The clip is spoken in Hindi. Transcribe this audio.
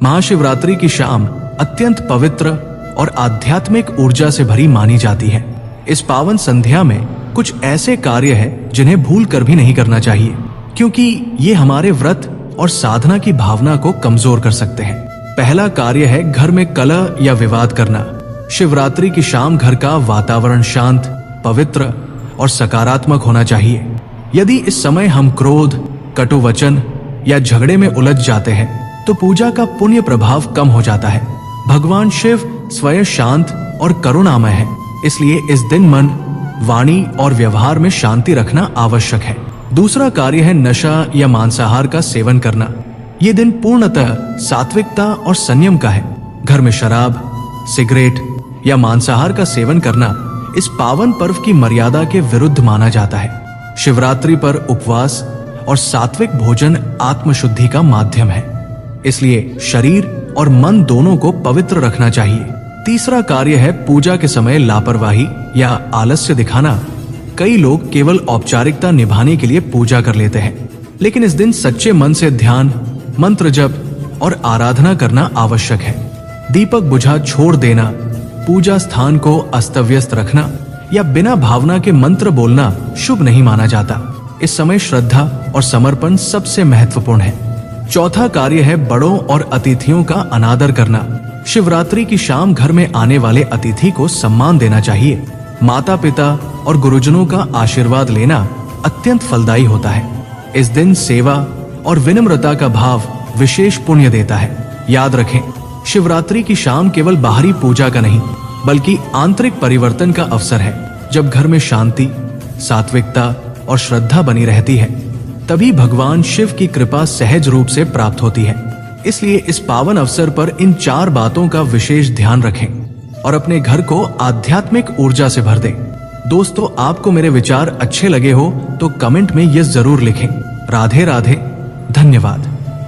महाशिवरात्रि की शाम अत्यंत पवित्र और आध्यात्मिक ऊर्जा से भरी मानी जाती है। इस पावन संध्या में कुछ ऐसे कार्य हैं जिन्हें भूल कर भी नहीं करना चाहिए, क्योंकि ये हमारे व्रत और साधना की भावना को कमजोर कर सकते हैं। पहला कार्य है घर में कलह या विवाद करना। शिवरात्रि की शाम घर का वातावरण शांत, पवित्र और सकारात्मक होना चाहिए। यदि इस समय हम क्रोध, कटु वचन या झगड़े में उलझ जाते हैं तो पूजा का पुण्य प्रभाव कम हो जाता है। भगवान शिव स्वयं शांत और करुणामय है, इसलिए इस दिन मन, वाणी और व्यवहार में शांति रखना आवश्यक है। दूसरा कार्य है नशा या मांसाहार का सेवन करना। ये दिन पूर्णतः सात्विकता और संयम का है। घर में शराब, सिगरेट या मांसाहार का सेवन करना इस पावन पर्व की मर्यादा के विरुद्ध माना जाता है। शिवरात्रि पर उपवास और सात्विक भोजन आत्मशुद्धि का माध्यम है, इसलिए शरीर और मन दोनों को पवित्र रखना चाहिए। तीसरा कार्य है पूजा के समय लापरवाही या आलस्य दिखाना। कई लोग केवल औपचारिकता निभाने के लिए पूजा कर लेते हैं, लेकिन इस दिन सच्चे मन से ध्यान, मंत्र जप और आराधना करना आवश्यक है। दीपक बुझा छोड़ देना, पूजा स्थान को अस्त व्यस्त रखना या बिना भावना के मंत्र बोलना शुभ नहीं माना जाता। इस समय श्रद्धा और समर्पण सबसे महत्वपूर्ण है। चौथा कार्य है बड़ों और अतिथियों का अनादर करना। शिवरात्रि की शाम घर में आने वाले अतिथि को सम्मान देना चाहिए। माता पिता और गुरुजनों का आशीर्वाद लेना अत्यंत फलदायी होता है। इस दिन सेवा और विनम्रता का भाव विशेष पुण्य देता है। याद रखें, शिवरात्रि की शाम केवल बाहरी पूजा का नहीं, बल्कि आंतरिक परिवर्तन का अवसर है। जब घर में शांति, सात्विकता और श्रद्धा बनी रहती है, तभी भगवान शिव की कृपा सहज रूप से प्राप्त होती है। इसलिए इस पावन अवसर पर इन 4 बातों का विशेष ध्यान रखें और अपने घर को आध्यात्मिक ऊर्जा से भर दें। दोस्तों, आपको मेरे विचार अच्छे लगे हो तो कमेंट में ये जरूर लिखें। राधे राधे, धन्यवाद।